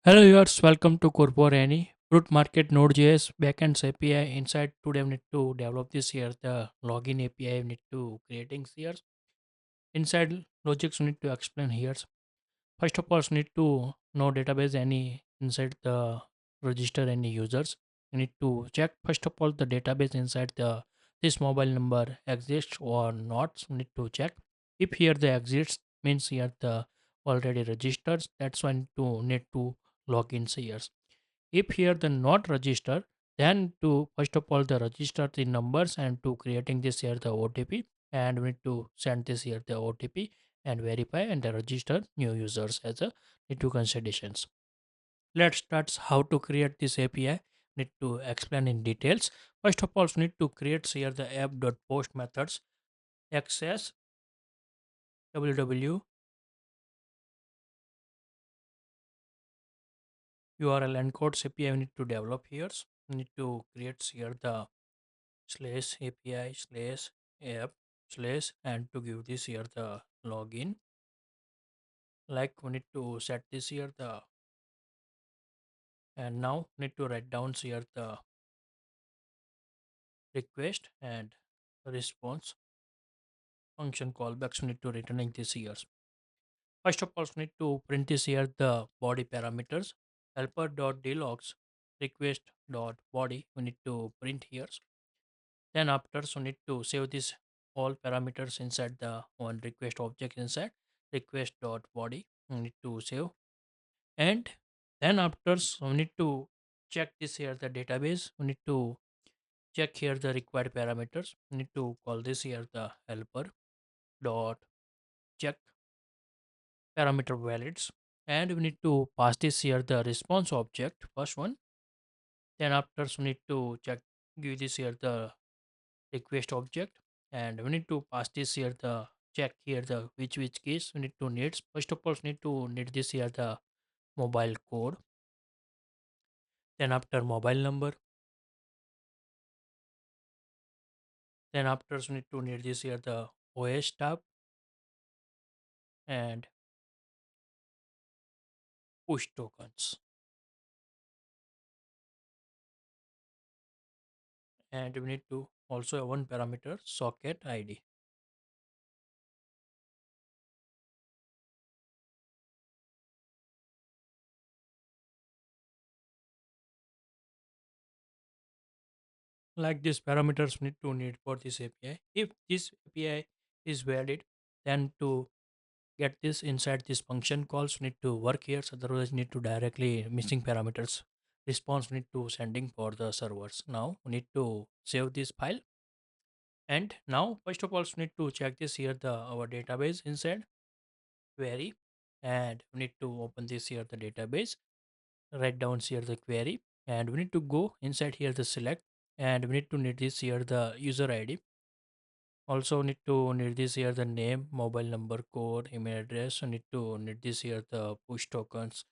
Hello viewers, welcome to CodeForAny. Fruit Market Node.js Backend API. Inside today we need to develop this here. The login API we need to creating here. Inside logics we need to explain here. First of all, we need to know database any inside the register any users. We need to check first of all the database inside the this mobile number exists or not. So we need to check if here the exists means here the already registers. That's why need to log in here. If here the not register, then to first of all the register the numbers and to creating this here the OTP, and we need to send this here the OTP and verify and the register new users as a need to considerations. Let's start how to create this API. Need to explain in details. First of all, we need to create here the app.post methods access www URL encodes API we need to develop here. We need to create here the slash API slash app slash and to give this here the login. Like we need to set this here the and now need to write down here the request and response function callbacks we need to returning this here. First of all, we need to print this here the body parameters helper.dlogs request.body we need to print here. Then after so need to save this all parameters inside the one request object inside request.body we need to save. And then after so we need to check this here the database we need to check here the required parameters we need to call this here the helper dot check parameter valids, and we need to pass this here the response object first one. Then after we need to check give this here the request object, and we need to pass this here the check here the which case we need to needs. First of all we need to need this here the mobile code. Then after mobile number, then after we need to need this here the OS tab and push tokens, and we need to also have one parameter socket ID. Like these parameters need to need for this API. If this API is valid, then to get this inside this function calls need to work here. So otherwise need to directly missing parameters. Response need to sending for the servers. Now we need to save this file. And now first of all we need to check this here the our database inside query, and we need to open this here the database, write down here the query, and we need to go inside here the select, and we need to need this here the user ID. Also need to need this here the name, mobile number, code, email address. We need to need this here the push tokens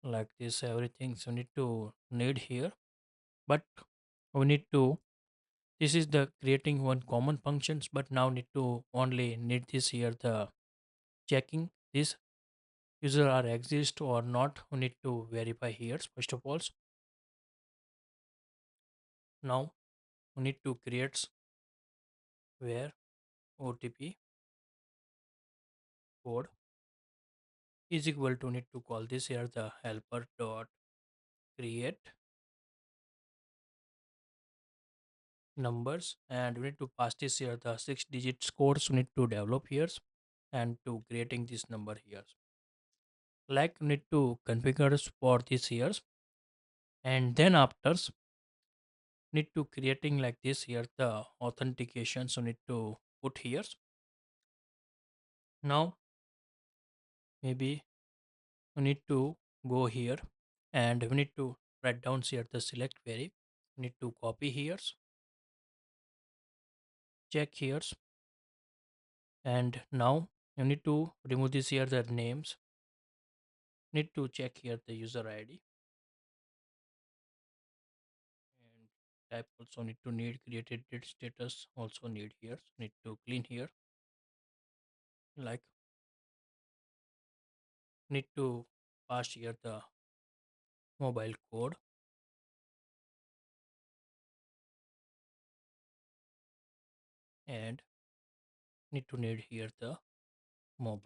like this everything. So need to need here, but we need to this is the creating one common functions, but now need to only need this here the checking this user are exist or not. We need to verify here first of all. Now we need to create where OTP code is equal to need to call this here the helper dot create numbers, and we need to pass this here the 6 digits codes we need to develop here and to creating this number here. Like we need to configure for this here, and then after need to creating like this here the authentication so need to put here. Now maybe we need to go here, and we need to write down here the select query. We need to copy here, check here, and now you need to remove this here the names. Need to check here the user ID, and type also need to need created date status also need here. Need to clean here, like need to pass here the mobile code, and need here the mobile.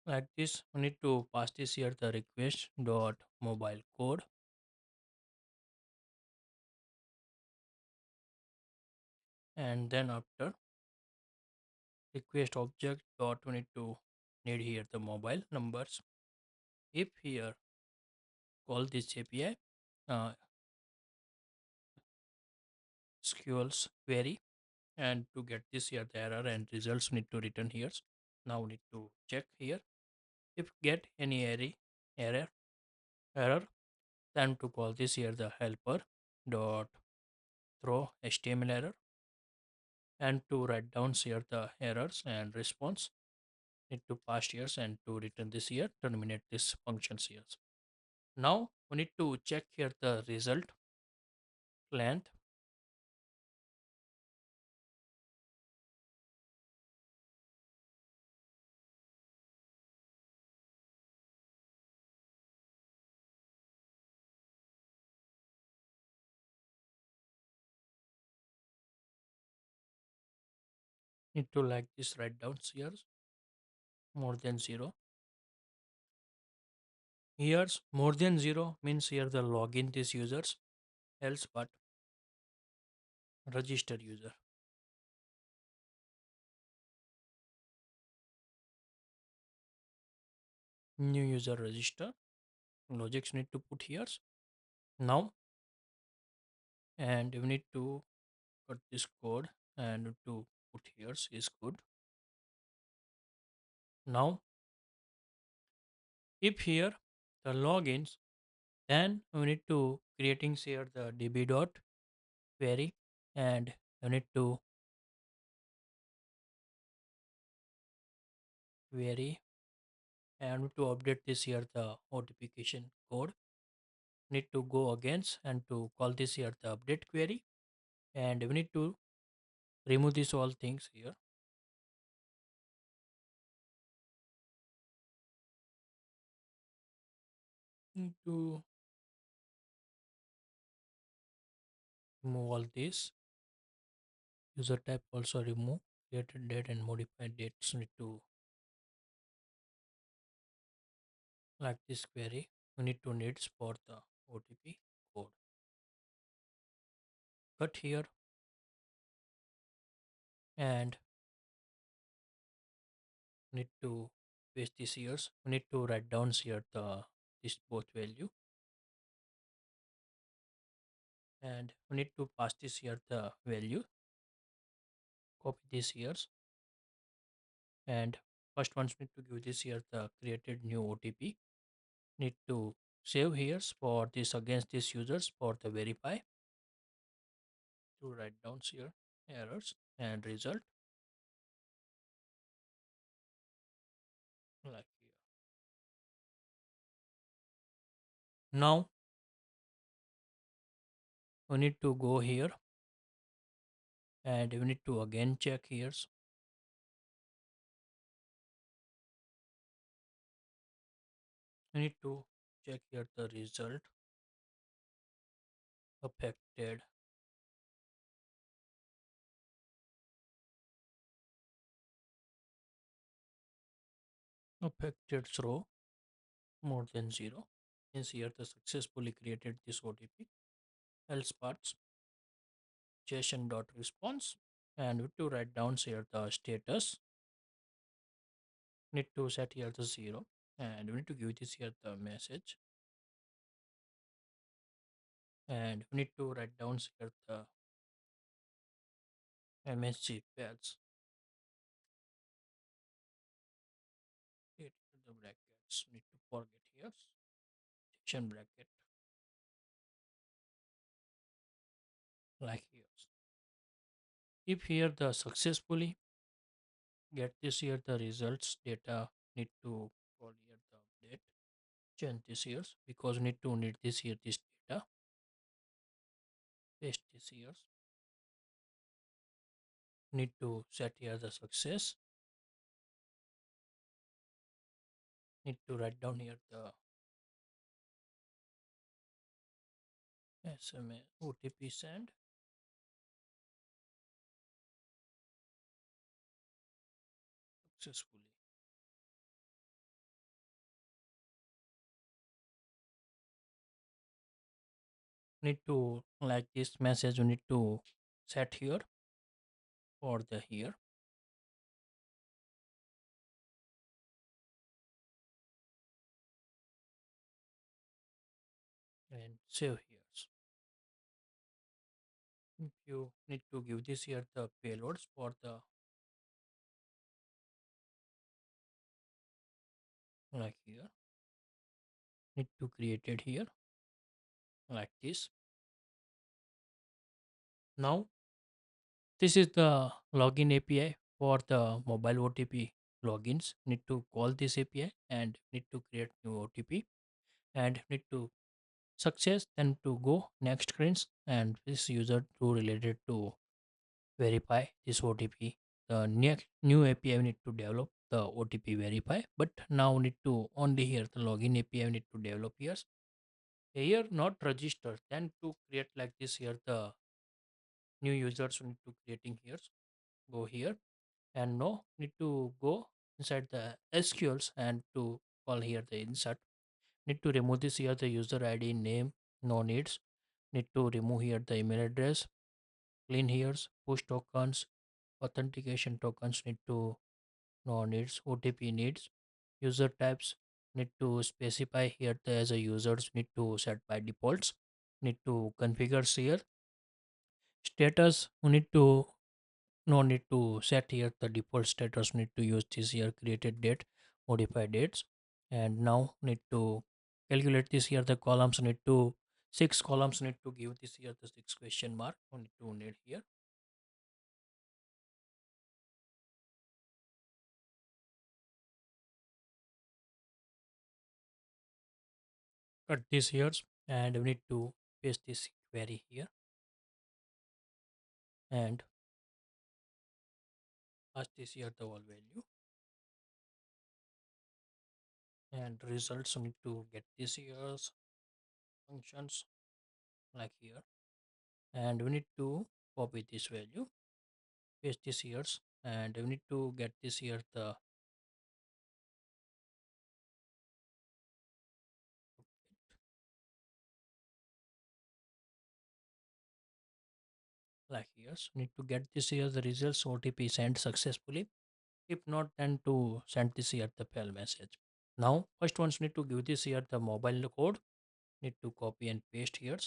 Like this, we need to pass this here the request dot mobile code, and then after request object dot we need here the mobile numbers. If here call this API SQL's query, and to get this here the error and results need to return here. Now we need to check here if get any error error, then to call this here the helper dot throw HTML error, and to write down here the errors and response need to pass here, and to return this here terminate this functions here. Now we need to check here the result length. Need to like this write down here more than 0. Here's more than 0 means here the login this users, else but register user. New user register. Logics need to put here now, and we need to cut this code and to put here is good. Now if here the logins, then we need to creating here the db dot query, and we need to query and to update this here the authentication code. Need to go against and to call this here the update query, and we need to remove these all things here. Need to remove all this. User type also remove. Created date and modified dates need to like this query. We need to needs for the OTP code. Cut here, and need to paste this here. We need to write down here the this both value, and we need to pass this here the value. Copy this here, and first ones need to give this here the created new OTP. Need to save here for this against these users for the verify, to write down here errors and result like here. Now we need to go here, and we need to again check here. We need to check here the result affected throw more than 0 means here the successfully created this OTP, else parts JSON dot response, and we need to write down here the status. Need to set here the 0, and we need to give this here the message, and we need to write down here the MSG pads. It the brackets need to forget here section bracket like here. If here the successfully get this here the results data, need to call here the update, change this here because need this here this data, paste this here, need to set here the success, Need to write down here the SMA OTP send successfully. Need to like this message. You need to set here for the here and save here. If you need to give this here the payloads for the like here. Need to create it here like this. Now this is the login API for the mobile OTP logins. Need to call this API and need to create new OTP and need to success then to go next screens and this user to related to verify this OTP. The next new API we need to develop the OTP verify, but now we need to only here the login API we need to develop here not register then to create like this here the new users we need to creating here. Go here and no need to go inside the SQLs and to call here the insert. Need to remove this here the user ID name no needs. Need to remove here the email address. Clean here push tokens authentication tokens need to no needs OTP needs user types need to specify here the as a users need to set by defaults. Need to configure here status we need to no need to set here the default status need to use this here created date modify dates and now need to calculate this here the columns need to six columns need to give this here the six question mark we need to need here cut this here and we need to paste this query here and pass this here the whole value and results we need to get this here's functions like here and we need to copy this value paste this here and we need to get this here the like here need to get this here the results OTP sent successfully if not then to send this here the fail message. Now first ones need to give this here the mobile code need to copy and paste here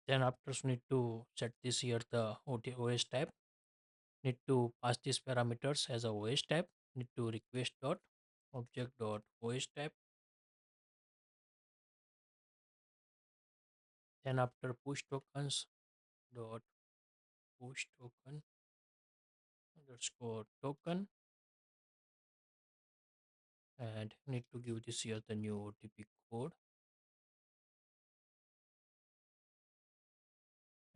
then after need to set this here the OS type need to pass these parameters as a OS type need to request dot object dot OS type then after push tokens dot push token underscore token and need to give this here the new OTP code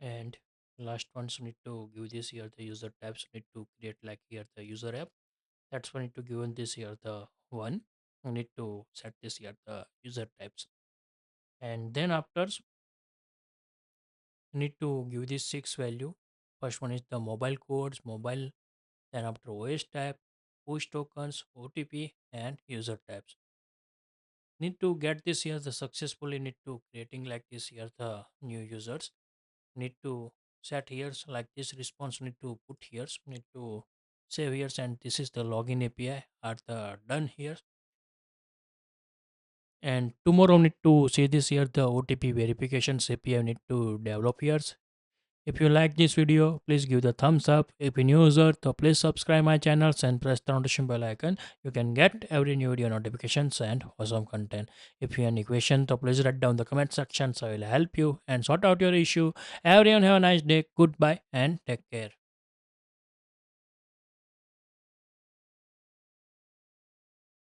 and last ones need to give this here the user types need to create like here the user app that's why need to give in this here the one we need to set this here the user types and then after we need to give this six value first one is the mobile codes mobile then after OS type push tokens OTP and user types need to get this here the successfully need to creating like this here the new users need to set here like this response need to put here need to save here and this is the login API are the done here and tomorrow need to see this here the OTP verifications API need to develop here. If you like this video, please give the thumbs up. If you're new user, so please subscribe my channels and press the notification bell icon. You can get every new video notifications and awesome content. If you have any question, so please write down the comment section so I will help you and sort out your issue. Everyone have a nice day. Goodbye and take care.